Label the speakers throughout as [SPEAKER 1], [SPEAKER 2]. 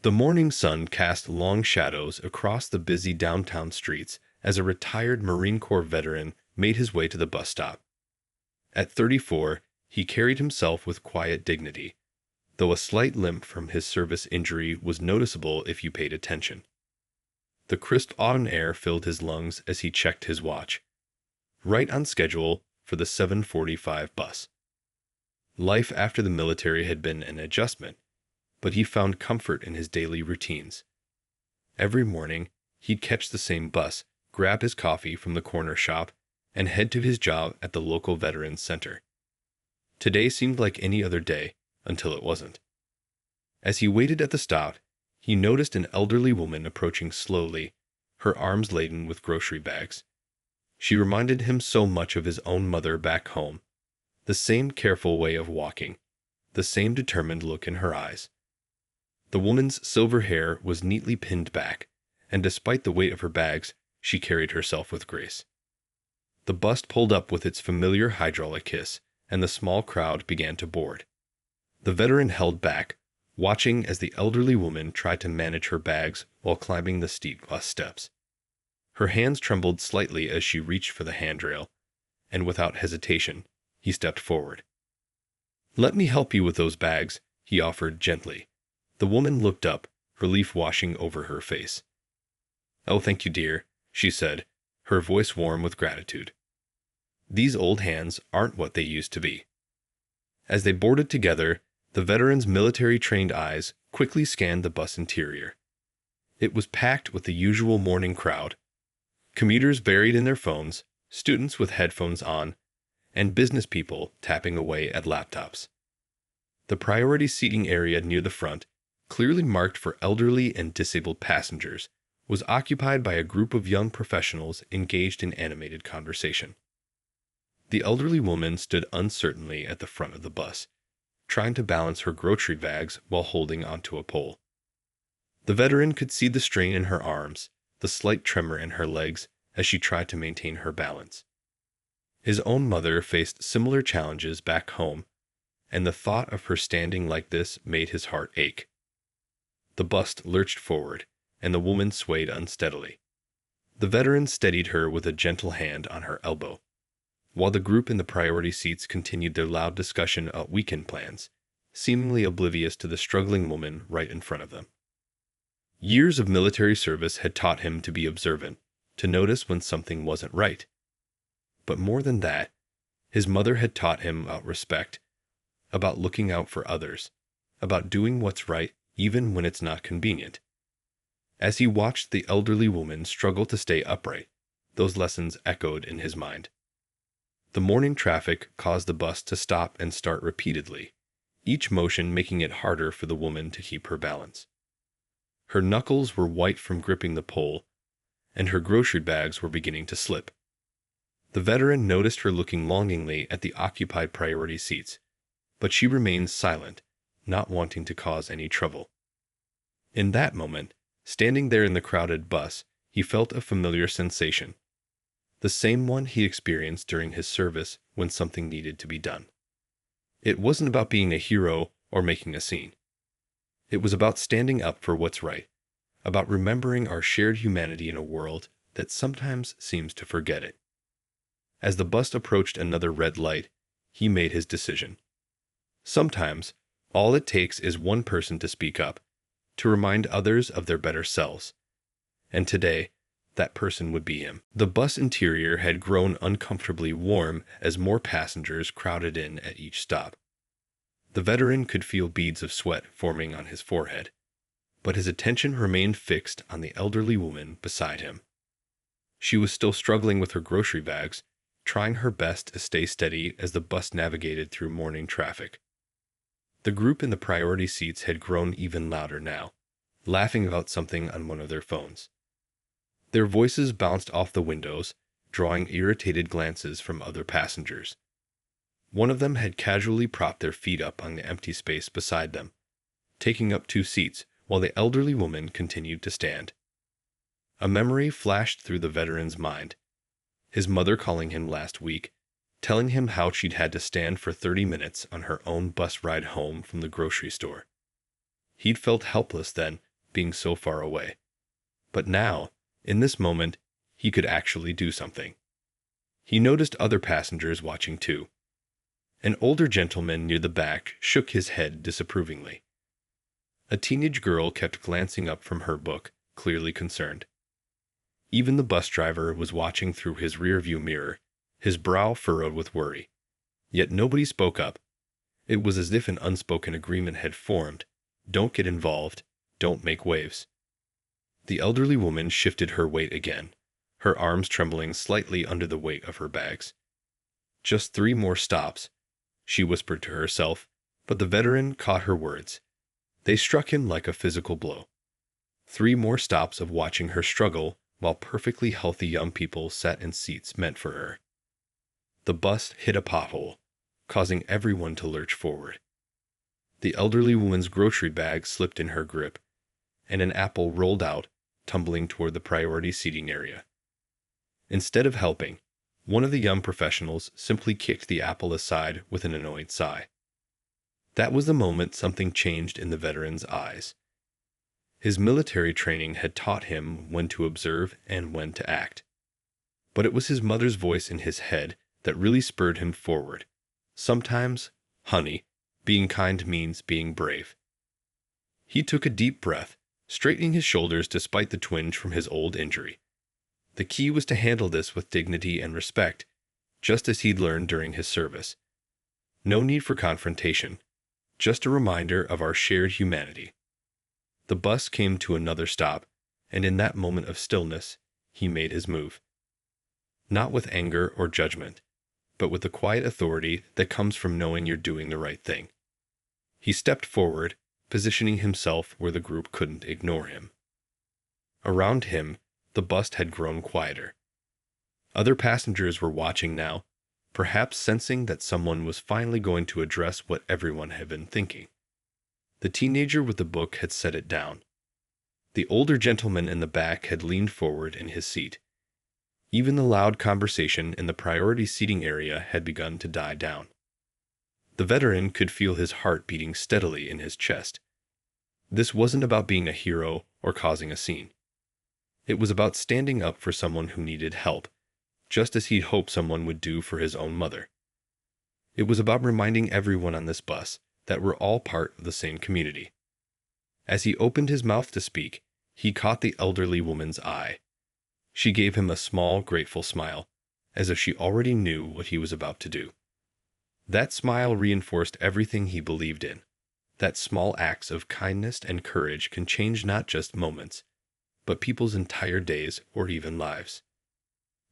[SPEAKER 1] The morning sun cast long shadows across the busy downtown streets as a retired Marine Corps veteran made his way to the bus stop. At 34, he carried himself with quiet dignity, though a slight limp from his service injury was noticeable if you paid attention. The crisp autumn air filled his lungs as he checked his watch. Right on schedule for the 7:45 bus. Life after the military had been an adjustment, but he found comfort in his daily routines. Every morning, he'd catch the same bus, grab his coffee from the corner shop, and head to his job at the local Veterans Center. Today seemed like any other day, until it wasn't. As he waited at the stop, he noticed an elderly woman approaching slowly, her arms laden with grocery bags. She reminded him so much of his own mother back home. The same careful way of walking, the same determined look in her eyes. The woman's silver hair was neatly pinned back, and despite the weight of her bags, she carried herself with grace. The bus pulled up with its familiar hydraulic hiss, and the small crowd began to board. The veteran held back, watching as the elderly woman tried to manage her bags while climbing the steep bus steps. Her hands trembled slightly as she reached for the handrail, and without hesitation, he stepped forward. "Let me help you with those bags," he offered gently. The woman looked up, relief washing over her face. "Oh, thank you, dear," she said, her voice warm with gratitude. These old hands aren't what they used to be. As they boarded together, the veteran's military-trained eyes quickly scanned the bus interior. It was packed with the usual morning crowd. Commuters buried in their phones, students with headphones on, and business people tapping away at laptops. The priority seating area near the front, clearly marked for elderly and disabled passengers, was occupied by a group of young professionals engaged in animated conversation. The elderly woman stood uncertainly at the front of the bus, trying to balance her grocery bags while holding onto a pole. The veteran could see the strain in her arms, the slight tremor in her legs as she tried to maintain her balance. His own mother faced similar challenges back home, and the thought of her standing like this made his heart ache. The bus lurched forward, and the woman swayed unsteadily. The veteran steadied her with a gentle hand on her elbow, while the group in the priority seats continued their loud discussion of weekend plans, seemingly oblivious to the struggling woman right in front of them. Years of military service had taught him to be observant, to notice when something wasn't right. But more than that, his mother had taught him about respect, about looking out for others, about doing what's right even when it's not convenient. As he watched the elderly woman struggle to stay upright, those lessons echoed in his mind. The morning traffic caused the bus to stop and start repeatedly, each motion making it harder for the woman to keep her balance. Her knuckles were white from gripping the pole, and her grocery bags were beginning to slip. The veteran noticed her looking longingly at the occupied priority seats, but she remained silent, not wanting to cause any trouble. In that moment, standing there in the crowded bus, he felt a familiar sensation, the same one he experienced during his service when something needed to be done. It wasn't about being a hero or making a scene. It was about standing up for what's right, about remembering our shared humanity in a world that sometimes seems to forget it. As the bus approached another red light, he made his decision. Sometimes, all it takes is one person to speak up, to remind others of their better selves. And today, that person would be him. The bus interior had grown uncomfortably warm as more passengers crowded in at each stop. The veteran could feel beads of sweat forming on his forehead, but his attention remained fixed on the elderly woman beside him. She was still struggling with her grocery bags, trying her best to stay steady as the bus navigated through morning traffic. The group in the priority seats had grown even louder now, laughing about something on one of their phones. Their voices bounced off the windows, drawing irritated glances from other passengers. One of them had casually propped their feet up on the empty space beside them, taking up 2 seats while the elderly woman continued to stand. A memory flashed through the veteran's mind. His mother calling him last week, telling him how she'd had to stand for 30 minutes on her own bus ride home from the grocery store. He'd felt helpless then, being so far away. But now, in this moment, he could actually do something. He noticed other passengers watching too. An older gentleman near the back shook his head disapprovingly. A teenage girl kept glancing up from her book, clearly concerned. Even the bus driver was watching through his rearview mirror, his brow furrowed with worry. Yet nobody spoke up. It was as if an unspoken agreement had formed. Don't get involved. Don't make waves. The elderly woman shifted her weight again, her arms trembling slightly under the weight of her bags. Just 3 more stops, she whispered to herself, but the veteran caught her words. They struck him like a physical blow. 3 more stops of watching her struggle while perfectly healthy young people sat in seats meant for her. The bus hit a pothole, causing everyone to lurch forward. The elderly woman's grocery bag slipped in her grip, and an apple rolled out, tumbling toward the priority seating area. Instead of helping, one of the young professionals simply kicked the apple aside with an annoyed sigh. That was the moment something changed in the veteran's eyes. His military training had taught him when to observe and when to act. But it was his mother's voice in his head that really spurred him forward. Sometimes, honey, being kind means being brave. He took a deep breath, straightening his shoulders despite the twinge from his old injury. The key was to handle this with dignity and respect, just as he'd learned during his service. No need for confrontation, just a reminder of our shared humanity. The bus came to another stop, and in that moment of stillness, he made his move. Not with anger or judgment, but with the quiet authority that comes from knowing you're doing the right thing. He stepped forward, positioning himself where the group couldn't ignore him. Around him, the bus had grown quieter. Other passengers were watching now, perhaps sensing that someone was finally going to address what everyone had been thinking. The teenager with the book had set it down. The older gentleman in the back had leaned forward in his seat. Even the loud conversation in the priority seating area had begun to die down. The veteran could feel his heart beating steadily in his chest. This wasn't about being a hero or causing a scene. It was about standing up for someone who needed help, just as he'd hoped someone would do for his own mother. It was about reminding everyone on this bus that we're all part of the same community. As he opened his mouth to speak, he caught the elderly woman's eye. She gave him a small, grateful smile, as if she already knew what he was about to do. That smile reinforced everything he believed in, that small acts of kindness and courage can change not just moments, but people's entire days or even lives.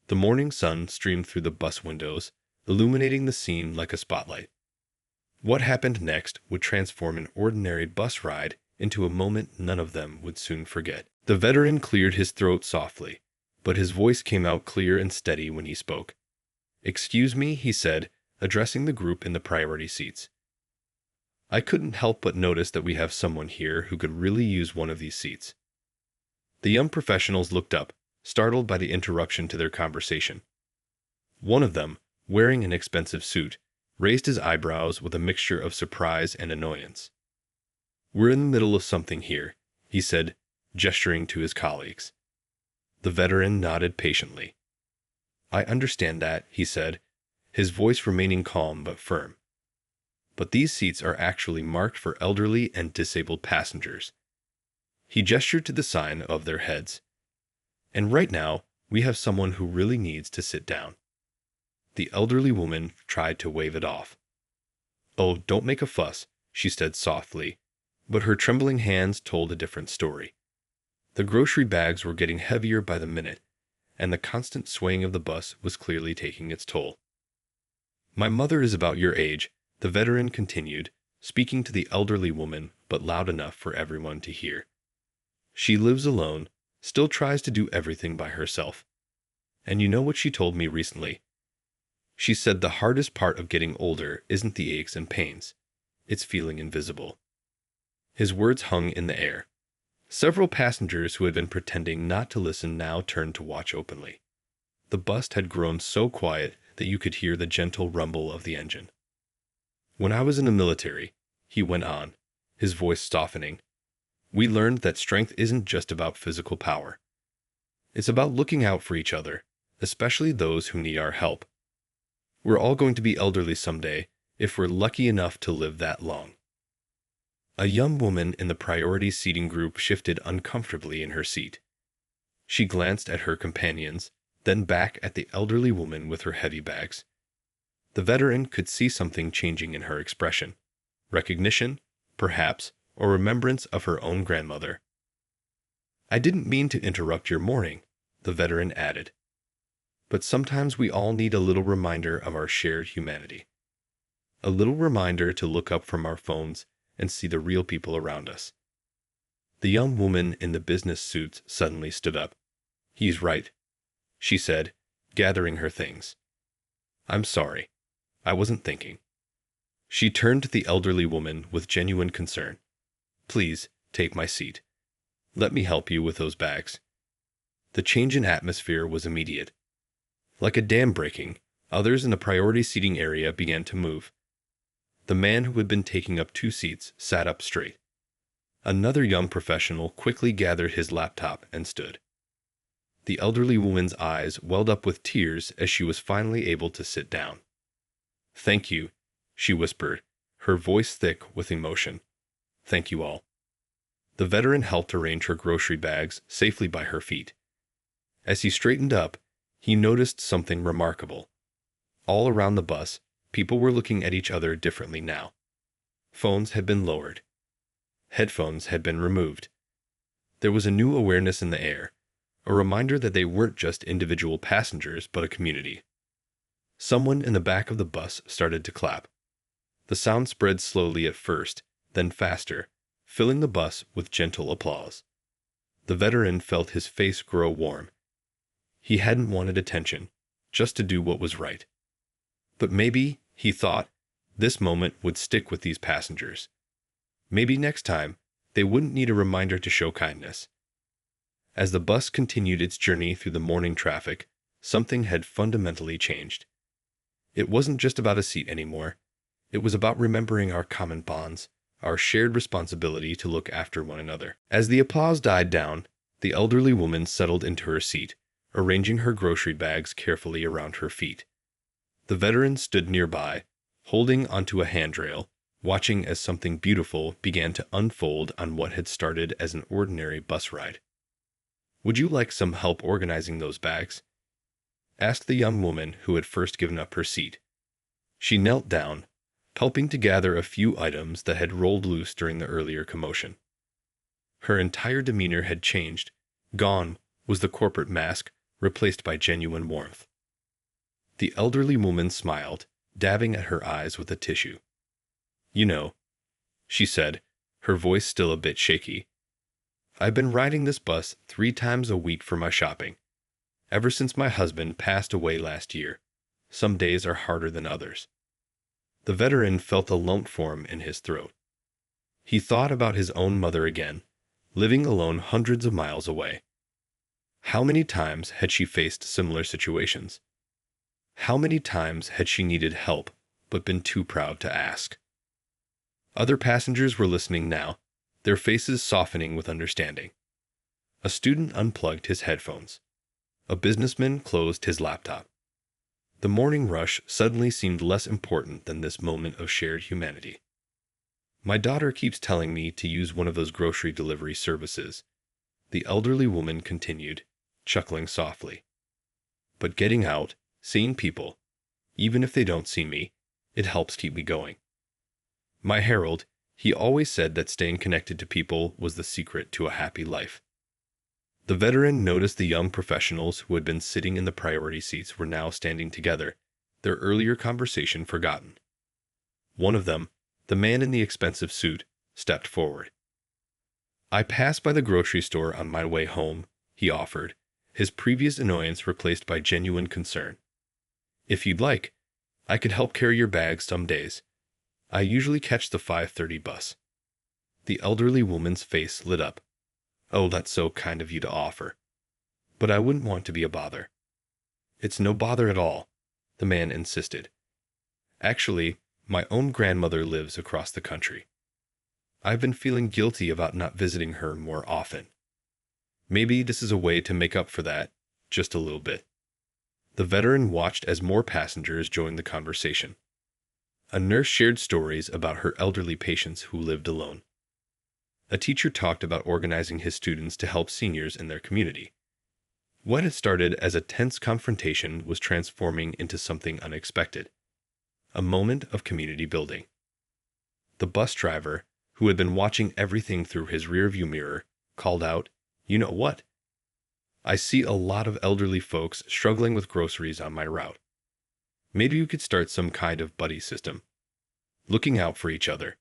[SPEAKER 1] The morning sun streamed through the bus windows, illuminating the scene like a spotlight. What happened next would transform an ordinary bus ride into a moment none of them would soon forget. The veteran cleared his throat softly, but his voice came out clear and steady when he spoke. "Excuse me," he said, addressing the group in the priority seats. "I couldn't help but notice that we have someone here who could really use one of these seats." The young professionals looked up, startled by the interruption to their conversation. One of them, wearing an expensive suit, raised his eyebrows with a mixture of surprise and annoyance. "We're in the middle of something here," he said, gesturing to his colleagues. The veteran nodded patiently. "I understand that," he said, his voice remaining calm but firm. "But these seats are actually marked for elderly and disabled passengers." He gestured to the sign above their heads. "And right now, we have someone who really needs to sit down." The elderly woman tried to wave it off. "Oh, don't make a fuss," she said softly, but her trembling hands told a different story. The grocery bags were getting heavier by the minute, and the constant swaying of the bus was clearly taking its toll. "My mother is about your age," the veteran continued, speaking to the elderly woman but loud enough for everyone to hear. "She lives alone, still tries to do everything by herself. And you know what she told me recently? She said the hardest part of getting older isn't the aches and pains. It's feeling invisible." His words hung in the air. Several passengers who had been pretending not to listen now turned to watch openly. The bus had grown so quiet that you could hear the gentle rumble of the engine. "When I was in the military," he went on, his voice softening, We learned that strength isn't just about physical power. It's about looking out for each other, especially those who need our help. We're all going to be elderly someday, if we're lucky enough to live that long. A young woman in the priority seating group shifted uncomfortably in her seat. She glanced at her companions, then back at the elderly woman with her heavy bags. The veteran could see something changing in her expression. Recognition, perhaps, or remembrance of her own grandmother. "I didn't mean to interrupt your morning," the veteran added. "But sometimes we all need a little reminder of our shared humanity. A little reminder to look up from our phones and see the real people around us." The young woman in the business suits suddenly stood up. "He's right," she said, gathering her things. "I'm sorry. I wasn't thinking." She turned to the elderly woman with genuine concern. "Please, take my seat. Let me help you with those bags." The change in atmosphere was immediate. Like a dam breaking, others in the priority seating area began to move. The man who had been taking up 2 seats sat up straight. Another young professional quickly gathered his laptop and stood. The elderly woman's eyes welled up with tears as she was finally able to sit down. "Thank you," she whispered, her voice thick with emotion. "Thank you all." The veteran helped arrange her grocery bags safely by her feet. As he straightened up, he noticed something remarkable. All around the bus, people were looking at each other differently now. Phones had been lowered. Headphones had been removed. There was a new awareness in the air, a reminder that they weren't just individual passengers but a community. Someone in the back of the bus started to clap. The sound spread slowly at first, then faster, filling the bus with gentle applause. The veteran felt his face grow warm. He hadn't wanted attention, just to do what was right. But maybe, he thought, this moment would stick with these passengers. Maybe next time, they wouldn't need a reminder to show kindness. As the bus continued its journey through the morning traffic, something had fundamentally changed. It wasn't just about a seat anymore. It was about remembering our common bonds, our shared responsibility to look after one another. As the applause died down, the elderly woman settled into her seat, arranging her grocery bags carefully around her feet. The veteran stood nearby, holding onto a handrail, watching as something beautiful began to unfold on what had started as an ordinary bus ride. "Would you like some help organizing those bags?" asked the young woman who had first given up her seat. She knelt down, helping to gather a few items that had rolled loose during the earlier commotion. Her entire demeanor had changed. Gone was the corporate mask, replaced by genuine warmth. The elderly woman smiled, dabbing at her eyes with a tissue. "You know," she said, her voice still a bit shaky, "I've been riding this bus 3 times a week for my shopping. Ever since my husband passed away last year. Some days are harder than others." The veteran felt a lump form in his throat. He thought about his own mother again, living alone hundreds of miles away. How many times had she faced similar situations? How many times had she needed help, but been too proud to ask? Other passengers were listening now, their faces softening with understanding. A student unplugged his headphones. A businessman closed his laptop. The morning rush suddenly seemed less important than this moment of shared humanity. "My daughter keeps telling me to use one of those grocery delivery services," the elderly woman continued, chuckling softly. "But getting out, seeing people, even if they don't see me, it helps keep me going. My Harold, he always said that staying connected to people was the secret to a happy life." The veteran noticed the young professionals who had been sitting in the priority seats were now standing together, their earlier conversation forgotten. One of them, the man in the expensive suit, stepped forward. "I passed by the grocery store on my way home," he offered, his previous annoyance replaced by genuine concern. "If you'd like, I could help carry your bags some days. I usually catch the 5:30 bus." The elderly woman's face lit up. "Oh, that's so kind of you to offer. But I wouldn't want to be a bother." "It's no bother at all," the man insisted. "Actually, my own grandmother lives across the country." I've been feeling guilty about not visiting her more often. Maybe this is a way to make up for that, just a little bit." The veteran watched as more passengers joined the conversation. A nurse shared stories about her elderly patients who lived alone. A teacher talked about organizing his students to help seniors in their community. What had started as a tense confrontation was transforming into something unexpected. A moment of community building. The bus driver, who had been watching everything through his rearview mirror, called out, "You know what? I see a lot of elderly folks struggling with groceries on my route. Maybe we could start some kind of buddy system. Looking out for each other."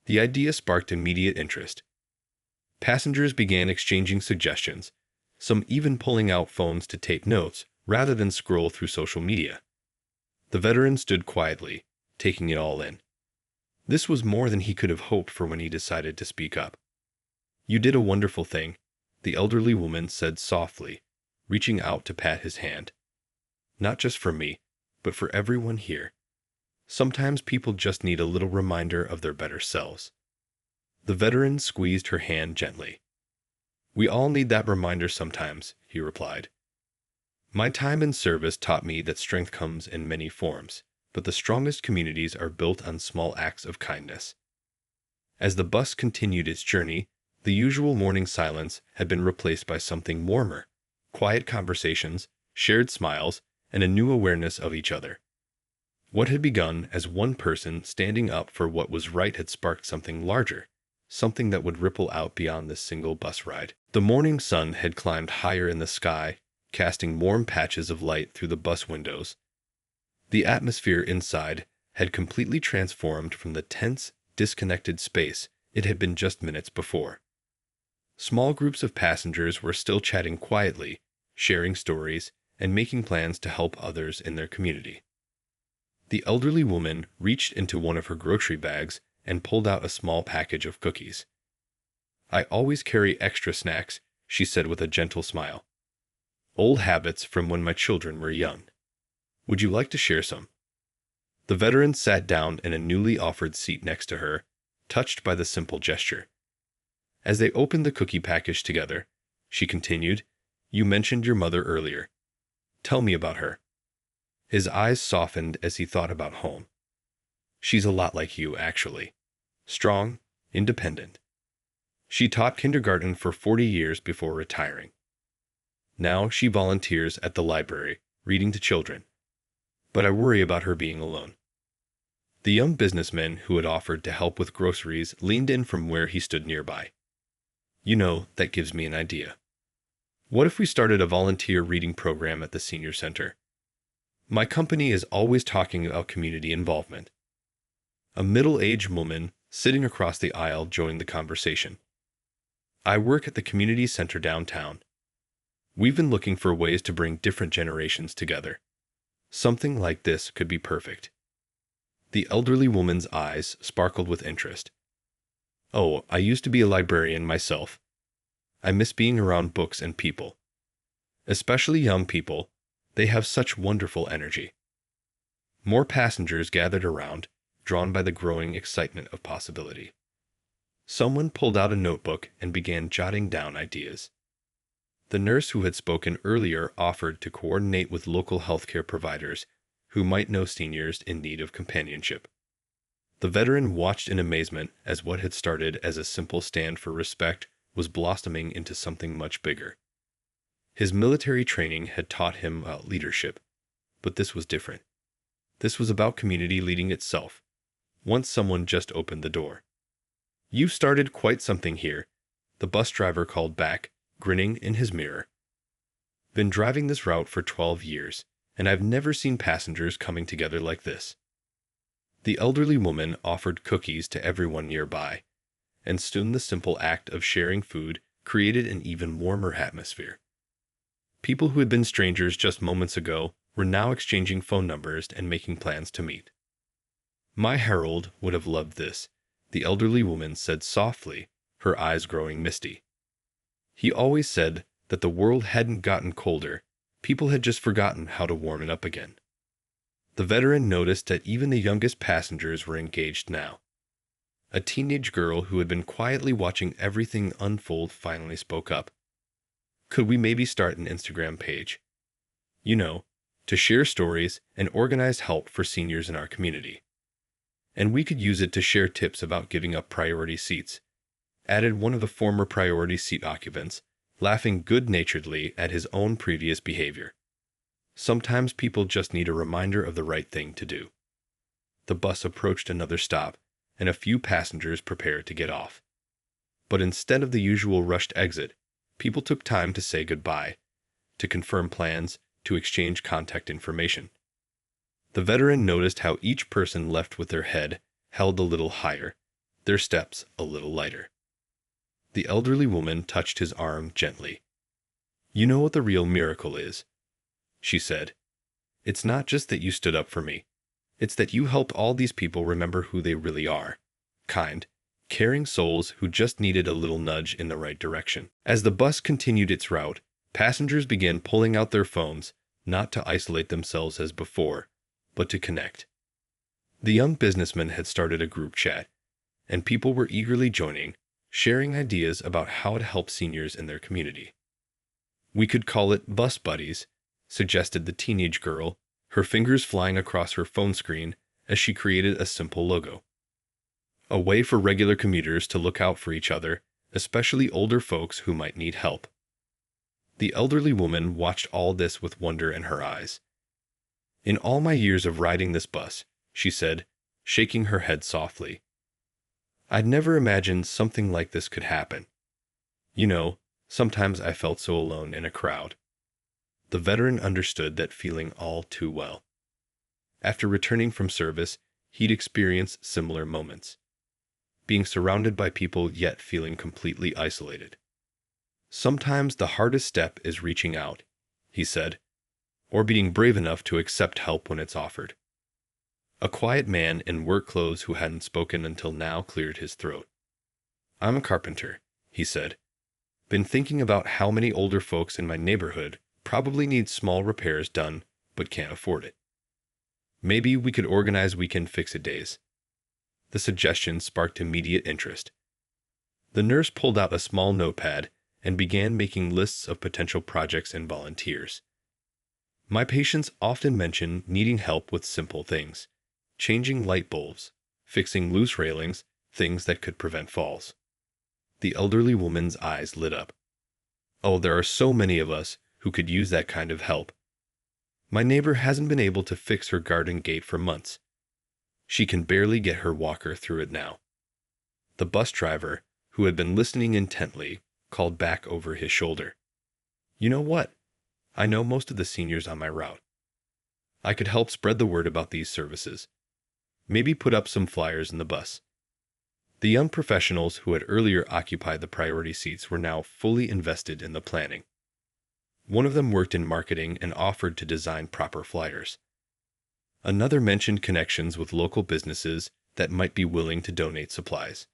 [SPEAKER 1] The idea sparked immediate interest. Passengers began exchanging suggestions, some even pulling out phones to take notes rather than scroll through social media. The veteran stood quietly, taking it all in. This was more than he could have hoped for when he decided to speak up. "You did a wonderful thing," the elderly woman said softly, reaching out to pat his hand. "Not just for me, but for everyone here. Sometimes people just need a little reminder of their better selves." The veteran squeezed her hand gently. "We all need that reminder sometimes," he replied. "My time in service taught me that strength comes in many forms, but the strongest communities are built on small acts of kindness." As the bus continued its journey, the usual morning silence had been replaced by something warmer: quiet conversations, shared smiles, and a new awareness of each other. What had begun as one person standing up for what was right had sparked something larger, something that would ripple out beyond this single bus ride. The morning sun had climbed higher in the sky, casting warm patches of light through the bus windows. The atmosphere inside had completely transformed from the tense, disconnected space it had been just minutes before. Small groups of passengers were still chatting quietly, sharing stories, and making plans to help others in their community. The elderly woman reached into one of her grocery bags and pulled out a small package of cookies. "I always carry extra snacks," she said with a gentle smile. "Old habits from when my children were young. Would you like to share some?" The veteran sat down in a newly offered seat next to her, touched by the simple gesture. As they opened the cookie package together, she continued, "You mentioned your mother earlier. Tell me about her." His eyes softened as he thought about home. "She's a lot like you, actually. Strong, independent. She taught kindergarten for 40 years before retiring. Now she volunteers at the library, reading to children. But I worry about her being alone." The young businessman who had offered to help with groceries leaned in from where he stood nearby. "You know, that gives me an idea. What if we started a volunteer reading program at the senior center? My company is always talking about community involvement." A middle-aged woman sitting across the aisle joined the conversation. "I work at the community center downtown. We've been looking for ways to bring different generations together. Something like this could be perfect." The elderly woman's eyes sparkled with interest. "Oh, I used to be a librarian myself. I miss being around books and people. Especially young people. They have such wonderful energy." More passengers gathered around, drawn by the growing excitement of possibility. Someone pulled out a notebook and began jotting down ideas. The nurse who had spoken earlier offered to coordinate with local healthcare providers who might know seniors in need of companionship. The veteran watched in amazement as what had started as a simple stand for respect was blossoming into something much bigger. His military training had taught him about leadership, but this was different. This was about community leading itself, once someone just opened the door. "You've started quite something here," the bus driver called back, grinning in his mirror. "Been driving this route for 12 years, and I've never seen passengers coming together like this." The elderly woman offered cookies to everyone nearby, and soon the simple act of sharing food created an even warmer atmosphere. People who had been strangers just moments ago were now exchanging phone numbers and making plans to meet. "My Harold would have loved this," the elderly woman said softly, her eyes growing misty. "He always said that the world hadn't gotten colder, people had just forgotten how to warm it up again." The veteran noticed that even the youngest passengers were engaged now. A teenage girl who had been quietly watching everything unfold finally spoke up. Could we maybe start an Instagram page? You know, to share stories and organize help for seniors in our community. And we could use it to share tips about giving up priority seats, added one of the former priority seat occupants, laughing good-naturedly at his own previous behavior. Sometimes people just need a reminder of the right thing to do. The bus approached another stop, and a few passengers prepared to get off. But instead of the usual rushed exit, people took time to say goodbye, to confirm plans, to exchange contact information. The veteran noticed how each person left with their head held a little higher, their steps a little lighter. The elderly woman touched his arm gently. "You know what the real miracle is," she said. "It's not just that you stood up for me. It's that you helped all these people remember who they really are. Kind, caring souls who just needed a little nudge in the right direction." As the bus continued its route, passengers began pulling out their phones, not to isolate themselves as before, but to connect. The young businessman had started a group chat, and people were eagerly joining, sharing ideas about how to help seniors in their community. "We could call it Bus Buddies," suggested the teenage girl, her fingers flying across her phone screen as she created a simple logo. A way for regular commuters to look out for each other, especially older folks who might need help. The elderly woman watched all this with wonder in her eyes. "In all my years of riding this bus," she said, shaking her head softly, "I'd never imagined something like this could happen. You know, sometimes I felt so alone in a crowd." The veteran understood that feeling all too well. After returning from service, he'd experienced similar moments. Being surrounded by people yet feeling completely isolated. "Sometimes the hardest step is reaching out," he said, "or being brave enough to accept help when it's offered." A quiet man in work clothes who hadn't spoken until now cleared his throat. "I'm a carpenter," he said. "Been thinking about how many older folks in my neighborhood probably need small repairs done but can't afford it. Maybe we could organize weekend fix-it days." The suggestion sparked immediate interest. The nurse pulled out a small notepad and began making lists of potential projects and volunteers. "My patients often mention needing help with simple things. Changing light bulbs, fixing loose railings, things that could prevent falls." The elderly woman's eyes lit up. "Oh, there are so many of us who could use that kind of help. My neighbor hasn't been able to fix her garden gate for months. She can barely get her walker through it now." The bus driver, who had been listening intently, called back over his shoulder, "You know what? I know most of the seniors on my route. I could help spread the word about these services. Maybe put up some flyers in the bus." The young professionals who had earlier occupied the priority seats were now fully invested in the planning. One of them worked in marketing and offered to design proper flyers. Another mentioned connections with local businesses that might be willing to donate supplies.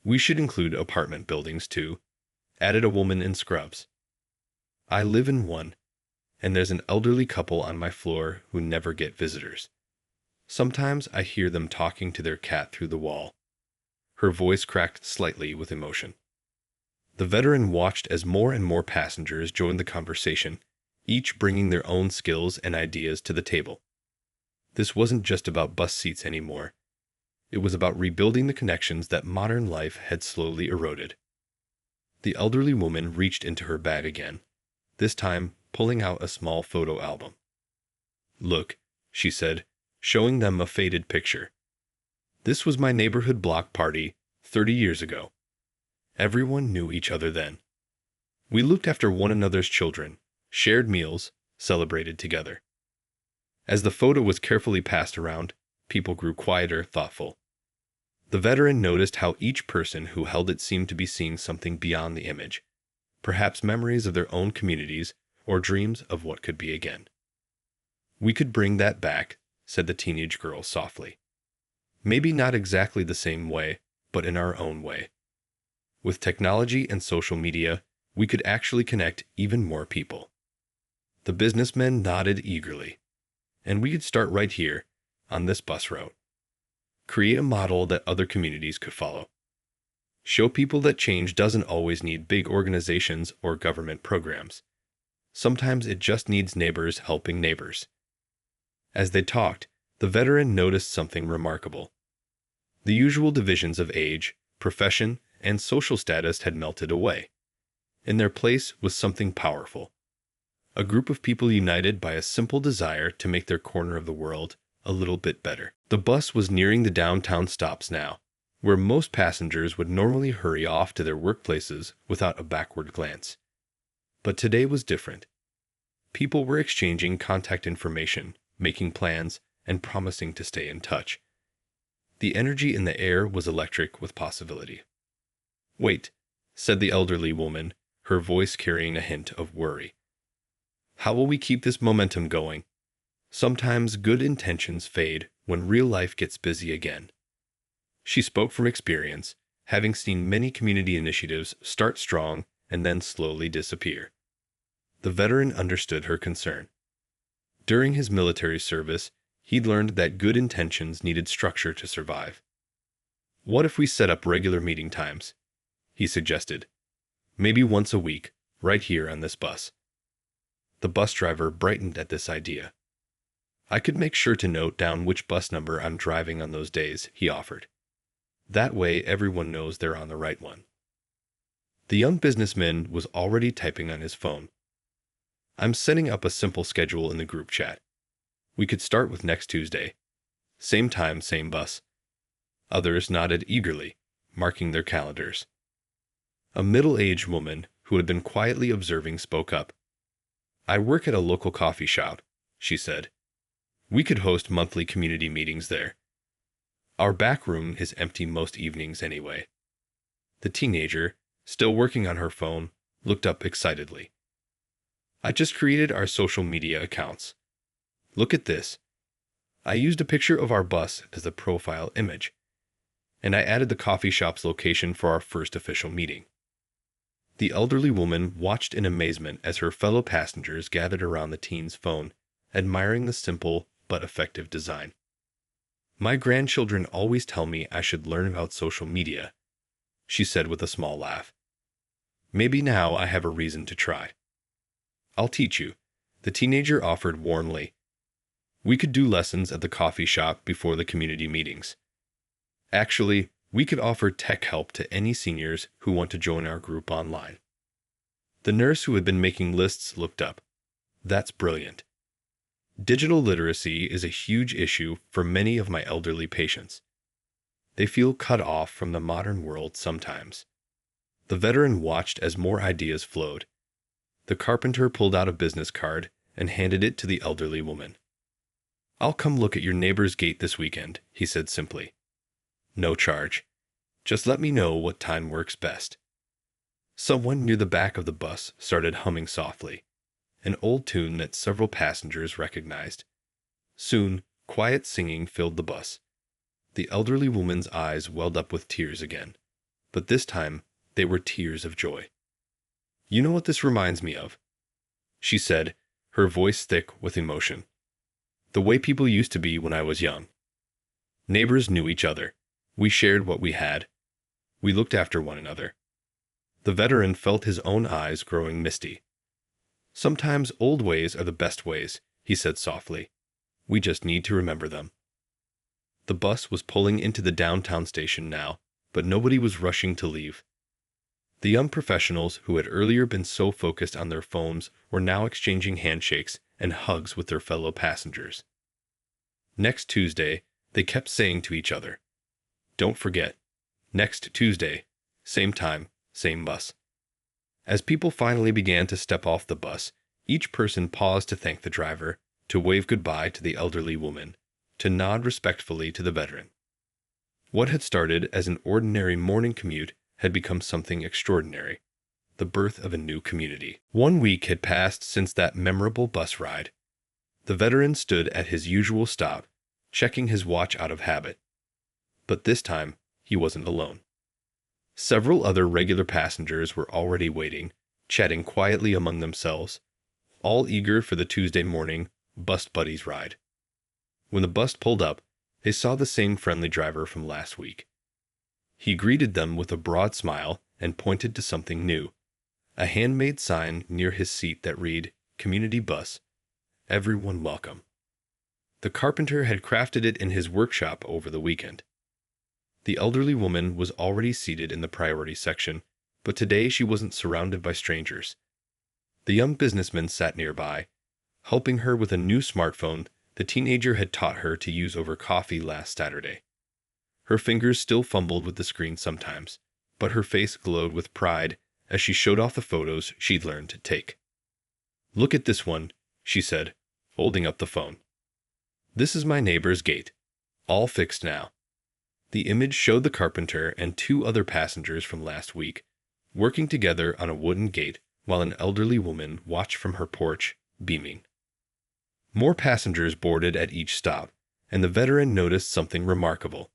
[SPEAKER 1] "We should include apartment buildings too," added a woman in scrubs. "I live in one, and there's an elderly couple on my floor who never get visitors. Sometimes I hear them talking to their cat through the wall." Her voice cracked slightly with emotion. The veteran watched as more and more passengers joined the conversation, each bringing their own skills and ideas to the table. This wasn't just about bus seats anymore. It was about rebuilding the connections that modern life had slowly eroded. The elderly woman reached into her bag again, this time pulling out a small photo album. "Look," she said, showing them a faded picture. "This was my neighborhood block party 30 years ago. Everyone knew each other then. We looked after one another's children, shared meals, celebrated together." As the photo was carefully passed around, people grew quieter, thoughtful. The veteran noticed how each person who held it seemed to be seeing something beyond the image, perhaps memories of their own communities or dreams of what could be again. "We could bring that back," said the teenage girl softly. "Maybe not exactly the same way, but in our own way. With technology and social media, we could actually connect even more people." The businessmen nodded eagerly. "And we could start right here, on this bus route." Create a model that other communities could follow. Show people that change doesn't always need big organizations or government programs. Sometimes it just needs neighbors helping neighbors. As they talked, the veteran noticed something remarkable. The usual divisions of age, profession, and social status had melted away. In their place was something powerful. A group of people united by a simple desire to make their corner of the world a little bit better. The bus was nearing the downtown stops now, where most passengers would normally hurry off to their workplaces without a backward glance. But today was different. People were exchanging contact information, making plans, and promising to stay in touch. The energy in the air was electric with possibility. "Wait," said the elderly woman, her voice carrying a hint of worry. "How will we keep this momentum going? Sometimes good intentions fade when real life gets busy again." She spoke from experience, having seen many community initiatives start strong and then slowly disappear. The veteran understood her concern. During his military service, he'd learned that good intentions needed structure to survive. "What if we set up regular meeting times?" he suggested. "Maybe once a week, right here on this bus." The bus driver brightened at this idea. "I could make sure to note down which bus number I'm driving on those days," he offered. "That way everyone knows they're on the right one." The young businessman was already typing on his phone. "I'm setting up a simple schedule in the group chat. We could start with next Tuesday. Same time, same bus." Others nodded eagerly, marking their calendars. A middle-aged woman who had been quietly observing spoke up. "I work at a local coffee shop," she said. "We could host monthly community meetings there. Our back room is empty most evenings anyway." The teenager, still working on her phone, looked up excitedly. "I just created our social media accounts. Look at this. I used a picture of our bus as the profile image, and I added the coffee shop's location for our first official meeting." The elderly woman watched in amazement as her fellow passengers gathered around the teen's phone, admiring the simple but effective design. "My grandchildren always tell me I should learn about social media," she said with a small laugh. "Maybe now I have a reason to try." "I'll teach you," the teenager offered warmly. "We could do lessons at the coffee shop before the community meetings. Actually, we could offer tech help to any seniors who want to join our group online." The nurse who had been making lists looked up. "That's brilliant. Digital literacy is a huge issue for many of my elderly patients. They feel cut off from the modern world sometimes." The veteran watched as more ideas flowed. The carpenter pulled out a business card and handed it to the elderly woman. "I'll come look at your neighbor's gate this weekend," he said simply. "No charge. Just let me know what time works best." Someone near the back of the bus started humming softly, an old tune that several passengers recognized. Soon, quiet singing filled the bus. The elderly woman's eyes welled up with tears again, but this time they were tears of joy. "You know what this reminds me of?" she said, her voice thick with emotion. "The way people used to be when I was young. Neighbors knew each other. We shared what we had. We looked after one another." The veteran felt his own eyes growing misty. "Sometimes old ways are the best ways," he said softly. "We just need to remember them." The bus was pulling into the downtown station now, but nobody was rushing to leave. The young professionals who had earlier been so focused on their phones were now exchanging handshakes and hugs with their fellow passengers. Next Tuesday, they kept saying to each other, "Don't forget, next Tuesday, same time, same bus." As people finally began to step off the bus, each person paused to thank the driver, to wave goodbye to the elderly woman, to nod respectfully to the veteran. What had started as an ordinary morning commute had become something extraordinary, the birth of a new community. 1 week had passed since that memorable bus ride. The veteran stood at his usual stop, checking his watch out of habit. But this time, he wasn't alone. Several other regular passengers were already waiting, chatting quietly among themselves, all eager for the Tuesday morning Bus Buddies ride. When the bus pulled up, They saw the same friendly driver from last week. He greeted them with a broad smile and pointed to something new, a handmade sign near his seat that read, "Community Bus. Everyone welcome." The carpenter had crafted it in his workshop over the weekend. The elderly woman was already seated in the priority section, but today she wasn't surrounded by strangers. The young businessman sat nearby, helping her with a new smartphone the teenager had taught her to use over coffee last Saturday. Her fingers still fumbled with the screen sometimes, but her face glowed with pride as she showed off the photos she'd learned to take. "Look at this one," she said, holding up the phone. "This is my neighbor's gate. All fixed now." The image showed the carpenter and two other passengers from last week, working together on a wooden gate while an elderly woman watched from her porch, beaming. More passengers boarded at each stop, and the veteran noticed something remarkable.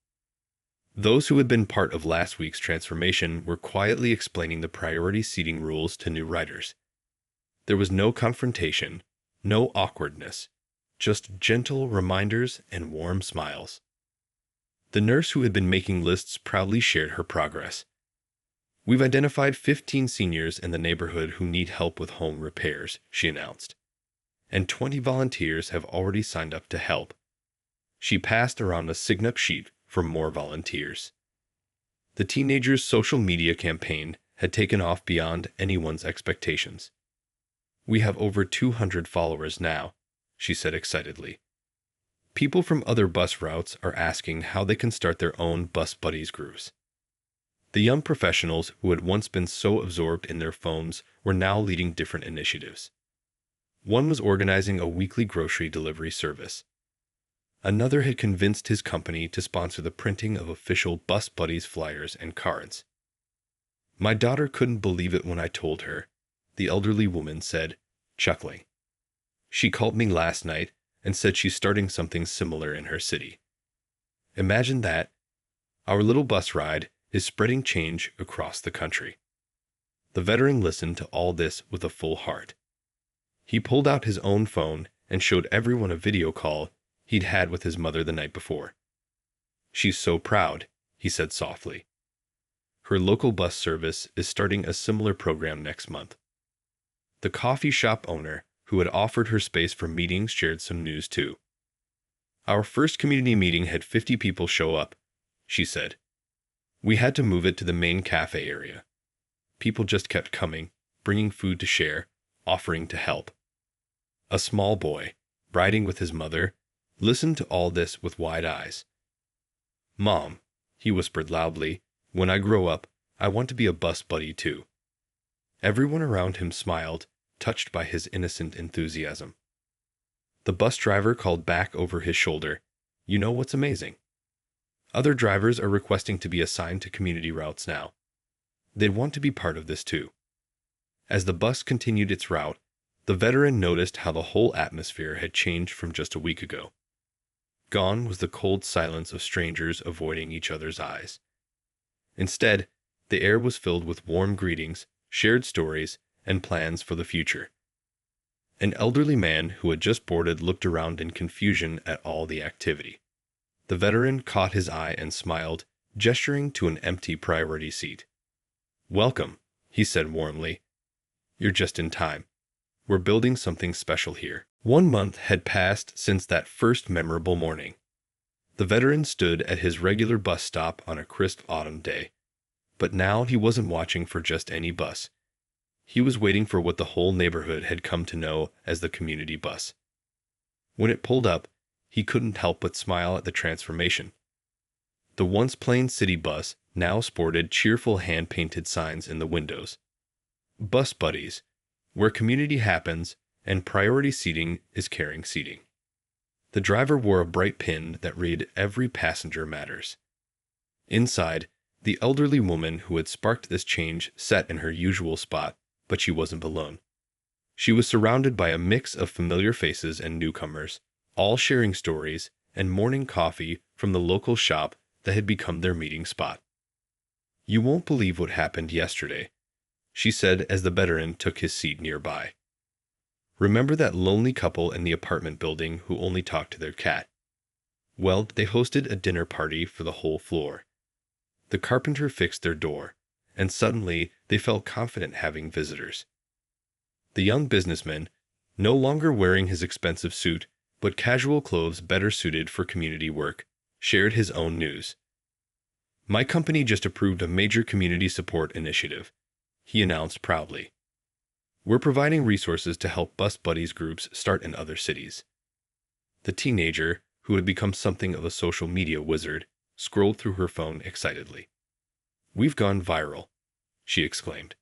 [SPEAKER 1] Those who had been part of last week's transformation were quietly explaining the priority seating rules to new riders. There was no confrontation, no awkwardness, just gentle reminders and warm smiles. The nurse who had been making lists proudly shared her progress. "We've identified 15 seniors in the neighborhood who need help with home repairs," she announced. "And 20 volunteers have already signed up to help." She passed around a sign-up sheet for more volunteers. The teenager's social media campaign had taken off beyond anyone's expectations. "We have over 200 followers now," she said excitedly. People from other bus routes are asking how they can start their own Bus Buddies groups. The young professionals who had once been so absorbed in their phones were now leading different initiatives. One was organizing a weekly grocery delivery service. Another had convinced his company to sponsor the printing of official Bus Buddies flyers and cards. "My daughter couldn't believe it when I told her," the elderly woman said, chuckling. "She called me last night and said she's starting something similar in her city. Imagine that. Our little bus ride is spreading change across the country." The veteran listened to all this with a full heart. He pulled out his own phone and showed everyone a video call he'd had with his mother the night before. "She's so proud," he said softly. "Her local bus service is starting a similar program next month." The coffee shop owner, who had offered her space for meetings, shared some news too. "Our first community meeting had 50 people show up," she said. "We had to move it to the main cafe area. People just kept coming, bringing food to share, offering to help." A small boy, riding with his mother, listened to all this with wide eyes. "Mom," he whispered loudly, "when I grow up, I want to be a bus buddy too." Everyone around him smiled, touched by his innocent enthusiasm. The bus driver called back over his shoulder, "You know what's amazing? Other drivers are requesting to be assigned to community routes now. They'd want to be part of this too." As the bus continued its route, the veteran noticed how the whole atmosphere had changed from just a week ago. Gone was the cold silence of strangers avoiding each other's eyes. Instead, the air was filled with warm greetings, shared stories, and plans for the future. An elderly man who had just boarded looked around in confusion at all the activity. The veteran caught his eye and smiled, gesturing to an empty priority seat. "Welcome," he said warmly. "You're just in time. We're building something special here." 1 month had passed since that first memorable morning. The veteran stood at his regular bus stop on a crisp autumn day. But now he wasn't watching for just any bus. He was waiting for what the whole neighborhood had come to know as the community bus. When it pulled up, he couldn't help but smile at the transformation. The once plain city bus now sported cheerful hand-painted signs in the windows. "Bus Buddies, where community happens and priority seating is caring seating." The driver wore a bright pin that read, "Every passenger matters." Inside, the elderly woman who had sparked this change sat in her usual spot, but she wasn't alone. She was surrounded by a mix of familiar faces and newcomers, all sharing stories and morning coffee from the local shop that had become their meeting spot. "You won't believe what happened yesterday," she said as the veteran took his seat nearby. "Remember that lonely couple in the apartment building who only talked to their cat? Well, they hosted a dinner party for the whole floor. The carpenter fixed their door, and suddenly they felt confident having visitors. The young businessman, no longer wearing his expensive suit, but casual clothes better suited for community work, shared his own news. My company just approved a major community support initiative, he announced proudly. We're providing resources to help bus buddies groups start in other cities. The teenager, who had become something of a social media wizard, scrolled through her phone excitedly. We've gone viral, she exclaimed.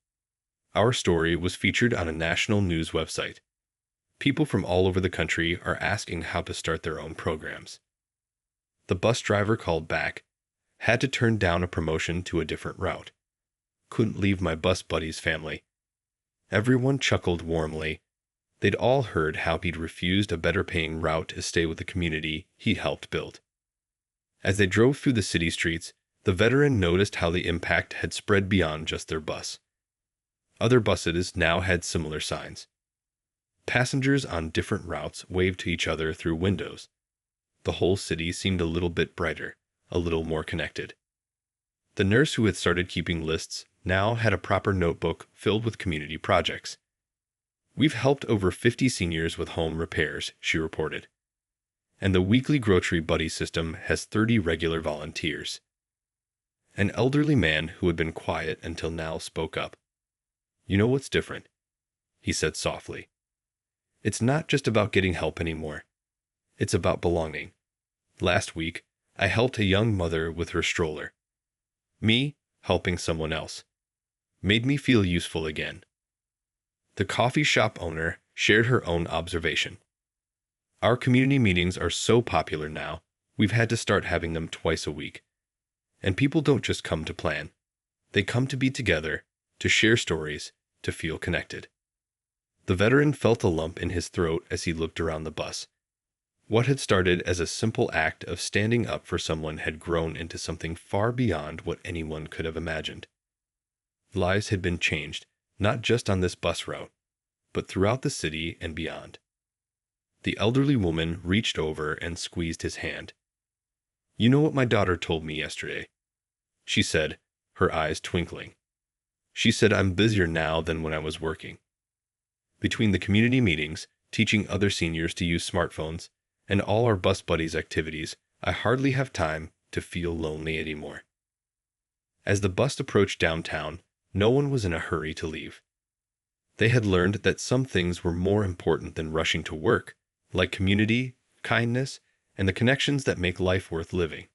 [SPEAKER 1] Our story was featured on a national news website. People from all over the country are asking how to start their own programs. The bus driver called back, had to turn down a promotion to a different route. Couldn't leave my bus buddy's family. Everyone chuckled warmly. They'd all heard how he'd refused a better-paying route to stay with the community he helped build. As they drove through the city streets, the veteran noticed how the impact had spread beyond just their bus. Other buses now had similar signs. Passengers on different routes waved to each other through windows. The whole city seemed a little bit brighter, a little more connected. The nurse who had started keeping lists now had a proper notebook filled with community projects. We've helped over 50 seniors with home repairs, she reported. And the weekly grocery buddy system has 30 regular volunteers. An elderly man who had been quiet until now spoke up. You know what's different? He said softly. It's not just about getting help anymore. It's about belonging. Last week, I helped a young mother with her stroller. Me helping someone else made me feel useful again. The coffee shop owner shared her own observation. Our community meetings are so popular now, we've had to start having them twice a week. And people don't just come to plan. They come to be together, to share stories, to feel connected. The veteran felt a lump in his throat as he looked around the bus. What had started as a simple act of standing up for someone had grown into something far beyond what anyone could have imagined. Lives had been changed, not just on this bus route, but throughout the city and beyond. The elderly woman reached over and squeezed his hand. You know what my daughter told me yesterday? She said, her eyes twinkling. She said I'm busier now than when I was working. Between the community meetings, teaching other seniors to use smartphones, and all our bus buddies activities, I hardly have time to feel lonely anymore. As the bus approached downtown, no one was in a hurry to leave. They had learned that some things were more important than rushing to work, like community, kindness, and the connections that make life worth living.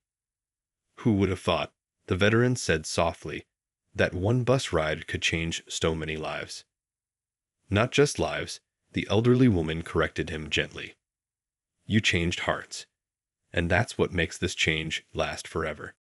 [SPEAKER 1] Who would have thought, the veteran said softly, that one bus ride could change so many lives? Not just lives, the elderly woman corrected him gently. You changed hearts. And that's what makes this change last forever.